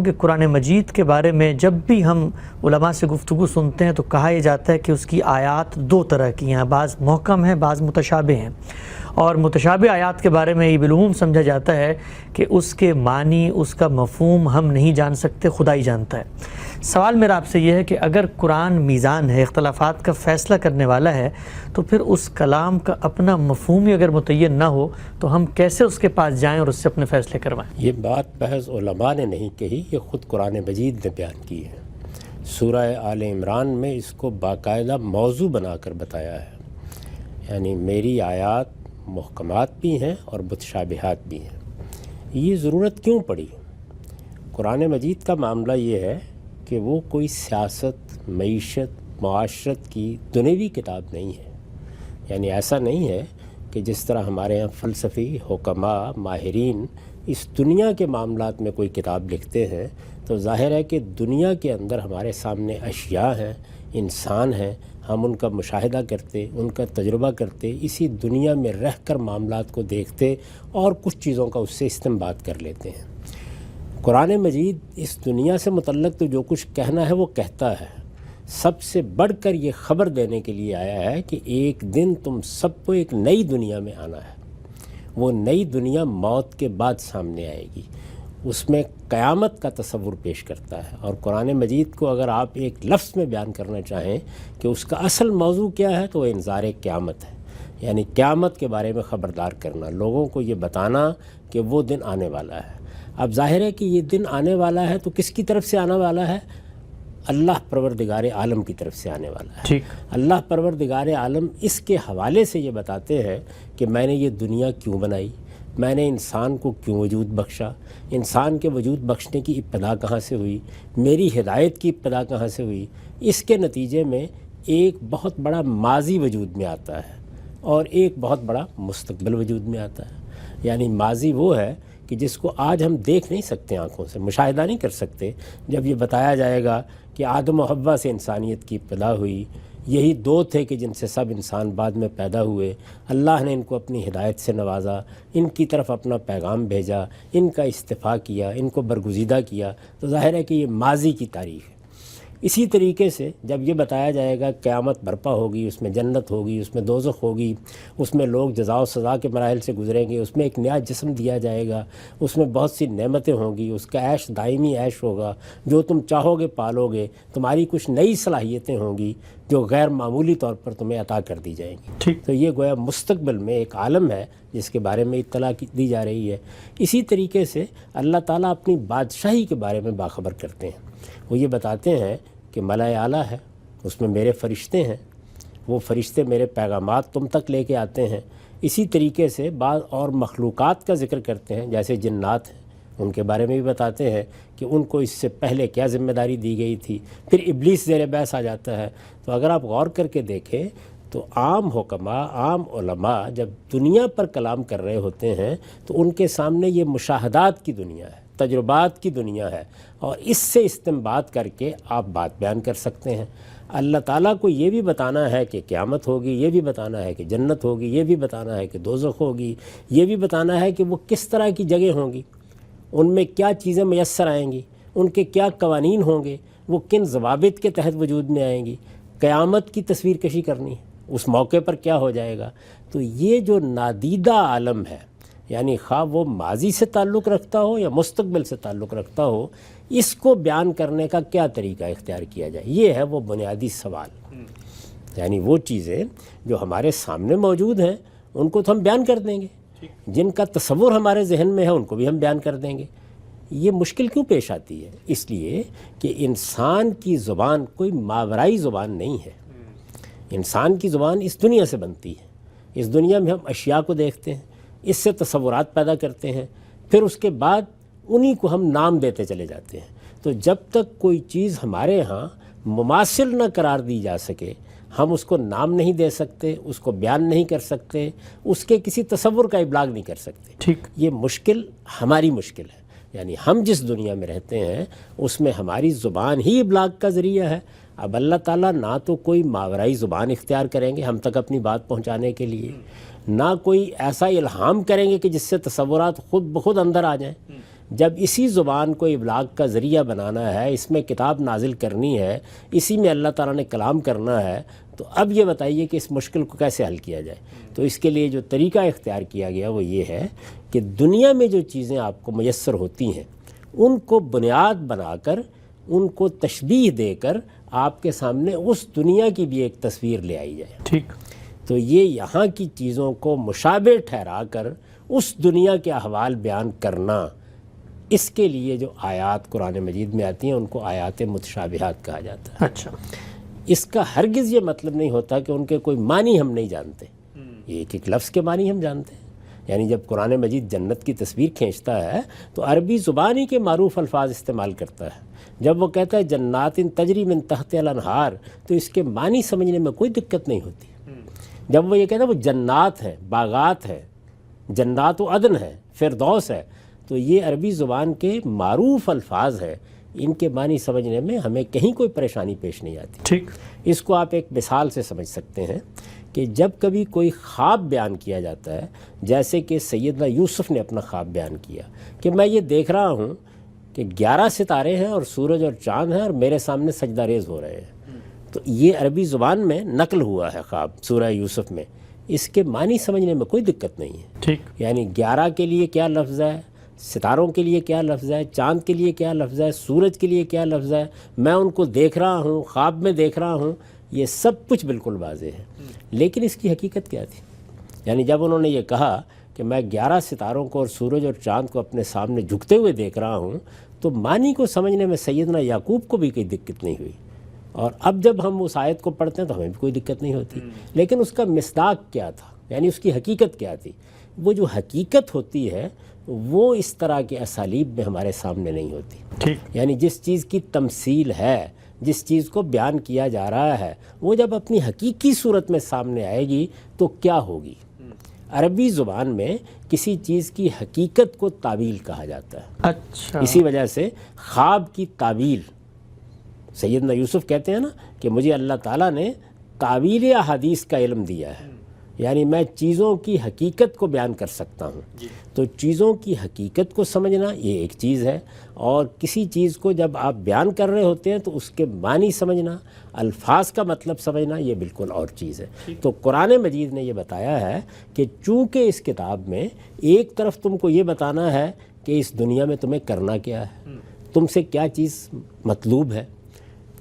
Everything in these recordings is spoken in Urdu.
کہ قرآن مجید کے بارے میں جب بھی ہم علماء سے گفتگو سنتے ہیں تو کہا یہ جاتا ہے کہ اس کی آیات دو طرح کی ہیں، بعض محکم ہیں، بعض متشابہ ہیں، اور متشابہ آیات کے بارے میں یہ بالعموم سمجھا جاتا ہے کہ اس کے معنی، اس کا مفہوم ہم نہیں جان سکتے، خدا ہی جانتا ہے۔ سوال میرا آپ سے یہ ہے کہ اگر قرآن میزان ہے، اختلافات کا فیصلہ کرنے والا ہے، تو پھر اس کلام کا اپنا مفہوم ہی اگر متعین نہ ہو تو ہم کیسے اس کے پاس جائیں اور اس سے اپنے فیصلے کروائیں؟ یہ بات محض علماء نے نہیں کہی، یہ خود قرآن مجید نے بیان کی ہے۔ سورہ آل عمران میں اس کو باقاعدہ موضوع بنا کر بتایا ہے، یعنی میری آیات محکمات بھی ہیں اور متشابہات بھی ہیں۔ یہ ضرورت کیوں پڑی؟ قرآن مجید کا معاملہ یہ ہے کہ وہ کوئی سیاست، معیشت، معاشرت کی دنیوی کتاب نہیں ہے۔ یعنی ایسا نہیں ہے کہ جس طرح ہمارے ہاں فلسفی، حکماء، ماہرین اس دنیا کے معاملات میں کوئی کتاب لکھتے ہیں تو ظاہر ہے کہ دنیا کے اندر ہمارے سامنے اشیاء ہیں، انسان ہیں، ہم ان کا مشاہدہ کرتے، ان کا تجربہ کرتے، اسی دنیا میں رہ کر معاملات کو دیکھتے اور کچھ چیزوں کا اس سے استنباط کر لیتے ہیں۔ قرآن مجید اس دنیا سے متعلق تو جو کچھ کہنا ہے وہ کہتا ہے، سب سے بڑھ کر یہ خبر دینے کے لیے آیا ہے کہ ایک دن تم سب کو ایک نئی دنیا میں آنا ہے۔ وہ نئی دنیا موت کے بعد سامنے آئے گی، اس میں قیامت کا تصور پیش کرتا ہے۔ اور قرآن مجید کو اگر آپ ایک لفظ میں بیان کرنا چاہیں کہ اس کا اصل موضوع کیا ہے تو وہ انذار قیامت ہے، یعنی قیامت کے بارے میں خبردار کرنا، لوگوں کو یہ بتانا کہ وہ دن آنے والا ہے۔ اب ظاہر ہے کہ یہ دن آنے والا ہے تو کس کی طرف سے آنے والا ہے؟ اللہ پروردگار عالم کی طرف سے آنے والا ہے۔ ٹھیک۔ اللہ پروردگار عالم اس کے حوالے سے یہ بتاتے ہیں کہ میں نے یہ دنیا کیوں بنائی، میں نے انسان کو کیوں وجود بخشا، انسان کے وجود بخشنے کی ابتدا کہاں سے ہوئی، میری ہدایت کی ابتدا کہاں سے ہوئی۔ اس کے نتیجے میں ایک بہت بڑا ماضی وجود میں آتا ہے اور ایک بہت بڑا مستقبل وجود میں آتا ہے۔ یعنی ماضی وہ ہے کہ جس کو آج ہم دیکھ نہیں سکتے، آنکھوں سے مشاہدہ نہیں کر سکتے۔ جب یہ بتایا جائے گا کہ آدم و حوا سے انسانیت کی ابتدا ہوئی، یہی دو تھے کہ جن سے سب انسان بعد میں پیدا ہوئے، اللہ نے ان کو اپنی ہدایت سے نوازا، ان کی طرف اپنا پیغام بھیجا، ان کا استفاء کیا، ان کو برگزیدہ کیا، تو ظاہر ہے کہ یہ ماضی کی تاریخ ہے۔ اسی طریقے سے جب یہ بتایا جائے گا قیامت برپا ہوگی، اس میں جنت ہوگی، اس میں دوزخ ہوگی، اس میں لوگ جزا و سزا کے مراحل سے گزریں گے، اس میں ایک نیا جسم دیا جائے گا، اس میں بہت سی نعمتیں ہوں گی، اس کا عیش دائمی عیش ہوگا، جو تم چاہو گے پالو گے، تمہاری کچھ نئی صلاحیتیں ہوں گی جو غیر معمولی طور پر تمہیں عطا کر دی جائیں گی۔ ٹھیک۔ تو یہ گویا مستقبل میں ایک عالم ہے جس کے بارے میں اطلاع دی جا رہی ہے۔ اسی طریقے سے اللہ تعالیٰ اپنی بادشاہی کے بارے میں باخبر کرتے ہیں۔ وہ یہ بتاتے ہیں کہ ملائے اعلیٰ ہے، اس میں میرے فرشتے ہیں، وہ فرشتے میرے پیغامات تم تک لے کے آتے ہیں۔ اسی طریقے سے بعض اور مخلوقات کا ذکر کرتے ہیں، جیسے جنات ہیں، ان کے بارے میں بھی بتاتے ہیں کہ ان کو اس سے پہلے کیا ذمہ داری دی گئی تھی۔ پھر ابلیس زیر بحث آ جاتا ہے۔ تو اگر آپ غور کر کے دیکھیں تو عام حکماء، عام علماء جب دنیا پر کلام کر رہے ہوتے ہیں تو ان کے سامنے یہ مشاہدات کی دنیا ہے، تجربات کی دنیا ہے، اور اس سے استنباط کر کے آپ بات بیان کر سکتے ہیں۔ اللہ تعالیٰ کو یہ بھی بتانا ہے کہ قیامت ہوگی، یہ بھی بتانا ہے کہ جنت ہوگی، یہ بھی بتانا ہے کہ دوزخ ہوگی، یہ بھی بتانا ہے کہ وہ کس طرح کی جگہ ہوں گی، ان میں کیا چیزیں میسر آئیں گی، ان کے کیا قوانین ہوں گے، وہ کن ضوابط کے تحت وجود میں آئیں گی۔ قیامت کی تصویر کشی کرنی ہے، اس موقع پر کیا ہو جائے گا۔ تو یہ جو نادیدہ عالم ہے، یعنی خواہ وہ ماضی سے تعلق رکھتا ہو یا مستقبل سے تعلق رکھتا ہو، اس کو بیان کرنے کا کیا طریقہ اختیار کیا جائے، یہ ہے وہ بنیادی سوال۔ یعنی وہ چیزیں جو ہمارے سامنے موجود ہیں ان کو تو ہم بیان کر دیں گے، جن کا تصور ہمارے ذہن میں ہے ان کو بھی ہم بیان کر دیں گے۔ یہ مشکل کیوں پیش آتی ہے؟ اس لیے کہ انسان کی زبان کوئی ماورائی زبان نہیں ہے۔ انسان کی زبان اس دنیا سے بنتی ہے، اس دنیا میں ہم اشیاء کو دیکھتے ہیں، اس سے تصورات پیدا کرتے ہیں، پھر اس کے بعد انہی کو ہم نام دیتے چلے جاتے ہیں۔ تو جب تک کوئی چیز ہمارے ہاں مماثل نہ قرار دی جا سکے، ہم اس کو نام نہیں دے سکتے، اس کو بیان نہیں کر سکتے، اس کے کسی تصور کا ابلاغ نہیں کر سکتے۔ ٹھیک۔ یہ مشکل ہماری مشکل ہے، یعنی ہم جس دنیا میں رہتے ہیں اس میں ہماری زبان ہی ابلاغ کا ذریعہ ہے۔ اب اللہ تعالیٰ نہ تو کوئی ماورائی زبان اختیار کریں گے ہم تک اپنی بات پہنچانے کے لیے، نہ کوئی ایسا الہام کریں گے کہ جس سے تصورات خود بخود اندر آ جائیں، جب اسی زبان کو ابلاغ کا ذریعہ بنانا ہے، اس میں کتاب نازل کرنی ہے، اسی میں اللہ تعالیٰ نے کلام کرنا ہے، تو اب یہ بتائیے کہ اس مشکل کو کیسے حل کیا جائے؟ تو اس کے لیے جو طریقہ اختیار کیا گیا وہ یہ ہے کہ دنیا میں جو چیزیں آپ کو میسر ہوتی ہیں ان کو بنیاد بنا کر، ان کو تشبیہ دے کر آپ کے سامنے اس دنیا کی بھی ایک تصویر لے آئی جائے۔ ٹھیک، تو یہ یہاں کی چیزوں کو مشابہ ٹھہرا کر اس دنیا کے احوال بیان کرنا، اس کے لیے جو آیات قرآن مجید میں آتی ہیں ان کو آیات متشابہات کہا جاتا ہے۔ اچھا، اس کا ہرگز یہ مطلب نہیں ہوتا کہ ان کے کوئی معنی ہم نہیں جانتے، یہ ایک ایک لفظ کے معنی ہم جانتے ہیں۔ یعنی جب قرآن مجید جنت کی تصویر کھینچتا ہے تو عربی زبان ہی کے معروف الفاظ استعمال کرتا ہے۔ جب وہ کہتا ہے جنات تجری من تحت الانہار، تو اس کے معنی سمجھنے میں کوئی دقت نہیں ہوتی۔ جب وہ یہ کہتا ہے وہ جنات ہیں، باغات ہیں، جنات و عدن ہے، فردوس ہے، تو یہ عربی زبان کے معروف الفاظ ہیں، ان کے معنی سمجھنے میں ہمیں کہیں کوئی پریشانی پیش نہیں آتی۔ ٹھیک، اس کو آپ ایک مثال سے سمجھ سکتے ہیں کہ جب کبھی کوئی خواب بیان کیا جاتا ہے، جیسے کہ سیدنا یوسف نے اپنا خواب بیان کیا کہ میں یہ دیکھ رہا ہوں کہ 11 ستارے ہیں اور سورج اور چاند ہیں اور میرے سامنے سجدہ ریز ہو رہے ہیں، تو یہ عربی زبان میں نقل ہوا ہے خواب سورہ یوسف میں، اس کے معنی سمجھنے میں کوئی دقت نہیں ہے۔ ٹھیک، یعنی 11 کے لیے کیا لفظ ہے، ستاروں کے لیے کیا لفظ ہے، چاند کے لیے کیا لفظ ہے، سورج کے لیے کیا لفظ ہے، میں ان کو دیکھ رہا ہوں، خواب میں دیکھ رہا ہوں، یہ سب کچھ بالکل واضح ہے۔ لیکن اس کی حقیقت کیا تھی؟ یعنی جب انہوں نے یہ کہا کہ میں 11 ستاروں کو اور سورج اور چاند کو اپنے سامنے جھکتے ہوئے دیکھ رہا ہوں، تو معنی کو سمجھنے میں سیدنا یعقوب کو بھی کوئی دقت نہیں ہوئی، اور اب جب ہم اس آیت کو پڑھتے ہیں تو ہمیں بھی کوئی دقت نہیں ہوتی۔ لیکن اس کا مصداق کیا تھا، یعنی اس کی حقیقت کیا تھی؟ وہ جو حقیقت ہوتی ہے وہ اس طرح کے اسالیب میں ہمارے سامنے نہیں ہوتی۔ ٹھیک، یعنی جس چیز کی تمثیل ہے، جس چیز کو بیان کیا جا رہا ہے، وہ جب اپنی حقیقی صورت میں سامنے آئے گی تو کیا ہوگی؟ عربی زبان میں کسی چیز کی حقیقت کو تعویل کہا جاتا ہے۔ اچھا، اسی وجہ سے خواب کی تعویل، سیدنا یوسف کہتے ہیں نا کہ مجھے اللہ تعالیٰ نے تعویل احادیث کا علم دیا ہے، یعنی میں چیزوں کی حقیقت کو بیان کر سکتا ہوں۔ تو چیزوں کی حقیقت کو سمجھنا یہ ایک چیز ہے، اور کسی چیز کو جب آپ بیان کر رہے ہوتے ہیں تو اس کے معنی سمجھنا، الفاظ کا مطلب سمجھنا، یہ بالکل اور چیز ہے۔ تو قرآن مجید نے یہ بتایا ہے کہ چونکہ اس کتاب میں ایک طرف تم کو یہ بتانا ہے کہ اس دنیا میں تمہیں کرنا کیا ہے، تم سے کیا چیز مطلوب ہے،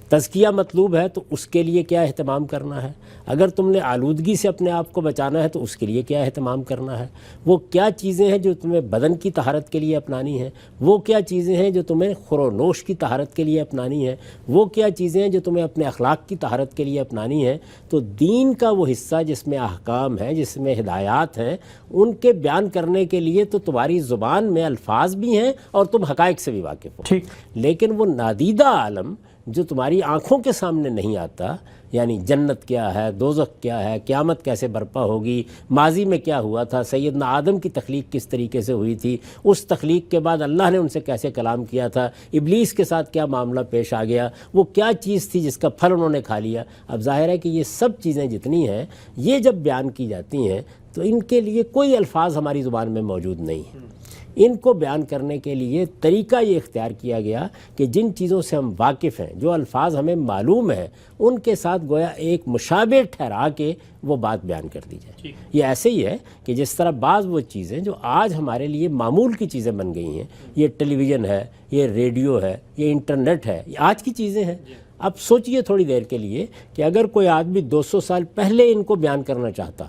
تزکیہ مطلوب ہے تو اس کے لیے کیا اہتمام کرنا ہے، اگر تم نے آلودگی سے اپنے آپ کو بچانا ہے تو اس کے لیے کیا اہتمام کرنا ہے، وہ کیا چیزیں ہیں جو تمہیں بدن کی طہارت کے لیے اپنانی ہیں، وہ کیا چیزیں ہیں جو تمہیں خور و نوش کی طہارت کے لیے اپنانی ہیں، وہ کیا چیزیں ہیں جو تمہیں اپنے اخلاق کی طہارت کے لیے اپنانی ہیں۔ تو دین کا وہ حصہ جس میں احکام ہیں، جس میں ہدایات ہیں، ان کے بیان کرنے کے لیے تو تمہاری زبان میں الفاظ بھی ہیں اور تم حقائق سے بھی واقف ہو۔ ٹھیک، لیکن وہ نادیدہ عالم جو تمہاری آنکھوں کے سامنے نہیں آتا، یعنی جنت کیا ہے، دوزخ کیا ہے، قیامت کیسے برپا ہوگی، ماضی میں کیا ہوا تھا، سیدنا آدم کی تخلیق کس طریقے سے ہوئی تھی، اس تخلیق کے بعد اللہ نے ان سے کیسے کلام کیا تھا، ابلیس کے ساتھ کیا معاملہ پیش آ گیا، وہ کیا چیز تھی جس کا پھل انہوں نے کھا لیا۔ اب ظاہر ہے کہ یہ سب چیزیں جتنی ہیں یہ جب بیان کی جاتی ہیں تو ان کے لیے کوئی الفاظ ہماری زبان میں موجود نہیں ہیں۔ ان کو بیان کرنے کے لیے طریقہ یہ اختیار کیا گیا کہ جن چیزوں سے ہم واقف ہیں، جو الفاظ ہمیں معلوم ہیں، ان کے ساتھ گویا ایک مشابہ ٹھہرا کے وہ بات بیان کر دی جائے۔ یہ ایسے ہی ہے کہ جس طرح بعض وہ چیزیں جو آج ہمارے لیے معمول کی چیزیں بن گئی ہیں، یہ ٹیلی ویژن ہے، یہ ریڈیو ہے، یہ انٹرنیٹ ہے، یہ آج کی چیزیں ہیں۔ اب سوچئے تھوڑی دیر کے لیے کہ اگر کوئی آدمی 200 سال پہلے ان کو بیان کرنا چاہتا،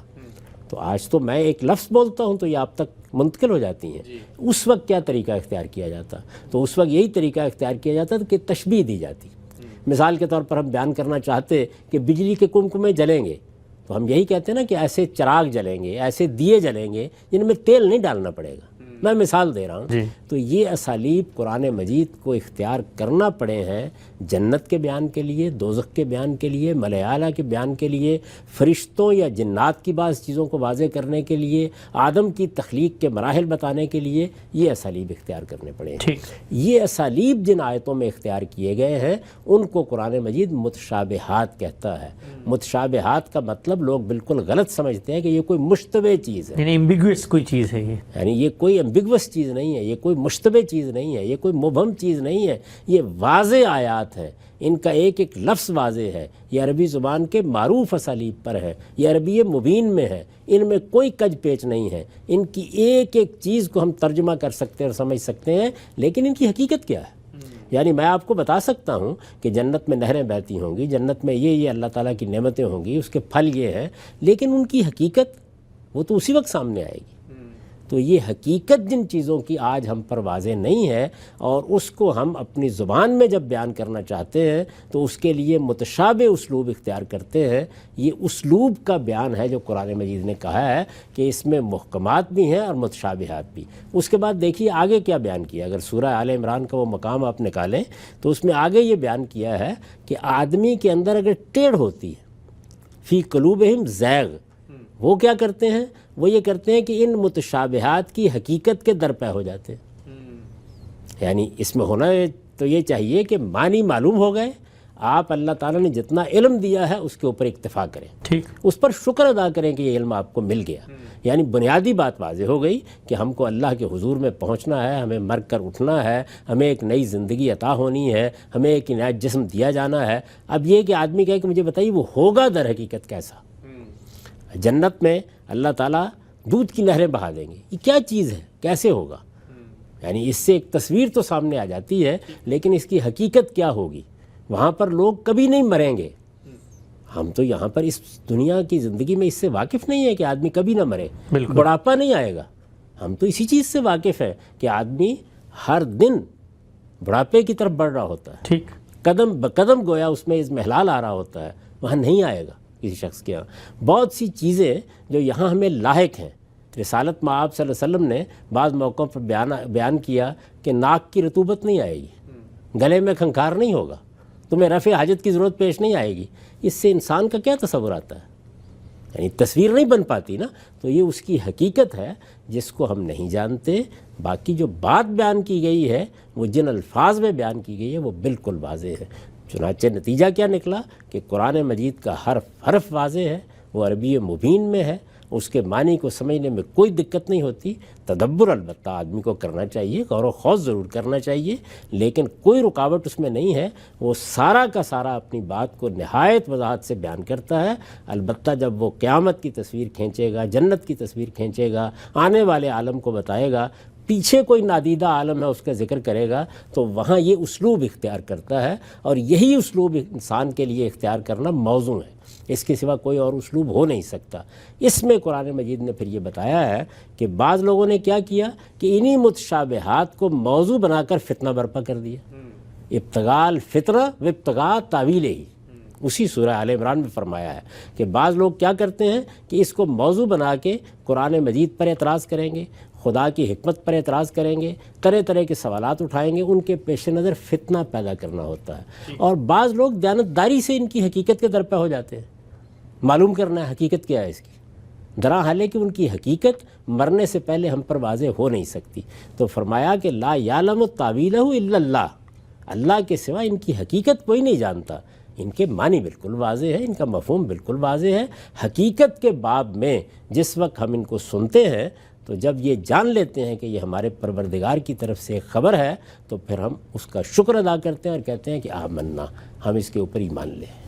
تو آج تو میں ایک لفظ بولتا ہوں تو یہ آپ تک منتقل ہو جاتی ہیں۔ اس وقت کیا طریقہ اختیار کیا جاتا؟ تو اس وقت یہی طریقہ اختیار کیا جاتا کہ تشبیہ دی جاتی۔ مثال کے طور پر ہم بیان کرنا چاہتے کہ بجلی کے کمکمے جلیں گے، تو ہم یہی کہتے ہیں نا کہ ایسے چراغ جلیں گے، ایسے دیے جلیں گے جن میں تیل نہیں ڈالنا پڑے گا۔ میں مثال دے رہا ہوں۔ تو یہ اسالیب قرآن مجید کو اختیار کرنا پڑے ہیں جنت کے بیان کے لیے، دوزخ کے بیان کے لیے، ملائے اعلیٰ کے بیان کے لیے، فرشتوں یا جنات کی بعض چیزوں کو واضح کرنے کے لیے، آدم کی تخلیق کے مراحل بتانے کے لیے یہ اسالیب اختیار کرنے پڑے ہیں۔ یہ اسالیب جن آیتوں میں اختیار کیے گئے ہیں ان کو قرآن مجید متشابہات کہتا ہے۔ متشابہات کا مطلب لوگ بالکل غلط سمجھتے ہیں کہ یہ کوئی مشتبہ چیز ہے، یعنی ایمبیگوس کوئی چیز ہے، یہ یعنی یہ کوئی ایمبیگوس چیز نہیں ہے، یہ کوئی مشتبہ چیز نہیں ہے، یہ کوئی مبہم چیز نہیں ہے، یہ واضح آیات ہیں، ان کا ایک ایک لفظ واضح ہے، یہ عربی زبان کے معروف اسالیب پر ہے، یہ عربی مبین میں ہے، ان میں کوئی کج پیچ نہیں ہے، ان کی ایک ایک چیز کو ہم ترجمہ کر سکتے ہیں اور سمجھ سکتے ہیں، لیکن ان کی حقیقت کیا ہے؟ یعنی میں آپ کو بتا سکتا ہوں کہ جنت میں نہریں بہتی ہوں گی، جنت میں یہ اللہ تعالیٰ کی نعمتیں ہوں گی، اس کے پھل یہ ہیں، لیکن ان کی حقیقت وہ تو اسی وقت سامنے آئے گی۔ تو یہ حقیقت جن چیزوں کی آج ہم پر واضح نہیں ہے، اور اس کو ہم اپنی زبان میں جب بیان کرنا چاہتے ہیں تو اس کے لیے متشابہ اسلوب اختیار کرتے ہیں۔ یہ اسلوب کا بیان ہے جو قرآن مجید نے کہا ہے کہ اس میں محکمات بھی ہیں اور متشابہات بھی۔ اس کے بعد دیکھیے آگے کیا بیان کیا، اگر سورہ آل عمران کا وہ مقام آپ نکالیں تو اس میں آگے یہ بیان کیا ہے کہ آدمی کے اندر اگر ٹیڑھ ہوتی ہے، فی قلوبہم زیغ، وہ کیا کرتے ہیں؟ وہ یہ کرتے ہیں کہ ان متشابہات کی حقیقت کے درپے ہو جاتے ہیں۔ یعنی اس میں ہونا تو یہ چاہیے کہ معنی معلوم ہو گئے، آپ اللہ تعالیٰ نے جتنا علم دیا ہے اس کے اوپر اکتفا کریں، ٹھیک، اس پر شکر ادا کریں کہ یہ علم آپ کو مل گیا۔ یعنی بنیادی بات واضح ہو گئی کہ ہم کو اللہ کے حضور میں پہنچنا ہے، ہمیں مر کر اٹھنا ہے، ہمیں ایک نئی زندگی عطا ہونی ہے، ہمیں ایک نیا جسم دیا جانا ہے۔ اب یہ کہ آدمی کہے کہ مجھے بتائیے وہ ہوگا در حقیقت کیسا؟ جنت میں اللہ تعالیٰ دودھ کی نہریں بہا دیں گے، یہ کیا چیز ہے، کیسے ہوگا؟ یعنی اس سے ایک تصویر تو سامنے آ جاتی ہے، لیکن اس کی حقیقت کیا ہوگی؟ وہاں پر لوگ کبھی نہیں مریں گے۔ ہم تو یہاں پر اس دنیا کی زندگی میں اس سے واقف نہیں ہے کہ آدمی کبھی نہ مرے، بڑھاپا نہیں آئے گا۔ ہم تو اسی چیز سے واقف ہیں کہ آدمی ہر دن بڑھاپے کی طرف بڑھ رہا ہوتا ہے، ٹھیک، قدم بقدم گویا اس میں اضمحلال آ رہا ہوتا ہے، وہاں نہیں آئے گا کسی شخص کے یہاں۔ بہت سی چیزیں جو یہاں ہمیں لاحق ہیں، رسالت میں آپ صلی اللہ علیہ وسلم نے بعض موقعوں پر بیان کیا کہ ناک کی رطوبت نہیں آئے گی، گلے میں کھنکھار نہیں ہوگا، تمہیں رفع حاجت کی ضرورت پیش نہیں آئے گی۔ اس سے انسان کا کیا تصور آتا ہے؟ یعنی تصویر نہیں بن پاتی نا۔ تو یہ اس کی حقیقت ہے جس کو ہم نہیں جانتے۔ باقی جو بات بیان کی گئی ہے وہ جن الفاظ میں بیان کی گئی ہے وہ بالکل واضح ہے۔ چنانچہ نتیجہ کیا نکلا کہ قرآن مجید کا حرف واضح ہے، وہ عربی مبین میں ہے، اس کے معنی کو سمجھنے میں کوئی دقت نہیں ہوتی۔ تدبر البتہ آدمی کو کرنا چاہیے، غور و خوض ضرور کرنا چاہیے، لیکن کوئی رکاوٹ اس میں نہیں ہے۔ وہ سارا کا سارا اپنی بات کو نہایت وضاحت سے بیان کرتا ہے۔ البتہ جب وہ قیامت کی تصویر کھینچے گا، جنت کی تصویر کھینچے گا، آنے والے عالم کو بتائے گا، پیچھے کوئی نادیدہ عالم ہے اس کا ذکر کرے گا، تو وہاں یہ اسلوب اختیار کرتا ہے، اور یہی اسلوب انسان کے لیے اختیار کرنا موزوں ہے۔ اس کے سوا کوئی اور اسلوب ہو نہیں سکتا۔ اس میں قرآن مجید نے پھر یہ بتایا ہے کہ بعض لوگوں نے کیا کیا کہ انہی متشابہات کو موضوع بنا کر فتنہ برپا کر دیا۔ ابتغاء الفتنہ و ابتغاء تاویلہ، اسی سورہ آل عمران میں فرمایا ہے کہ بعض لوگ کیا کرتے ہیں کہ اس کو موضوع بنا کے قرآن مجید پر اعتراض کریں گے، خدا کی حکمت پر اعتراض کریں گے، طرح طرح کے سوالات اٹھائیں گے، ان کے پیش نظر فتنہ پیدا کرنا ہوتا ہے۔ اور بعض لوگ دیانتداری سے ان کی حقیقت کے درپے ہو جاتے ہیں، معلوم کرنا ہے حقیقت کیا ہے اس کی، درا حالے کہ ان کی حقیقت مرنے سے پہلے ہم پر واضح ہو نہیں سکتی۔ تو فرمایا کہ لا یعلم تاویلہ الا اللہ، اللہ کے سوا ان کی حقیقت کوئی نہیں جانتا۔ ان کے معنی بالکل واضح ہے، ان کا مفہوم بالکل واضح ہے۔ حقیقت کے باب میں جس وقت ہم ان کو سنتے ہیں تو جب یہ جان لیتے ہیں کہ یہ ہمارے پروردگار کی طرف سے ایک خبر ہے تو پھر ہم اس کا شکر ادا کرتے ہیں اور کہتے ہیں کہ آمنا، ہم اس کے اوپر ایمان لیں۔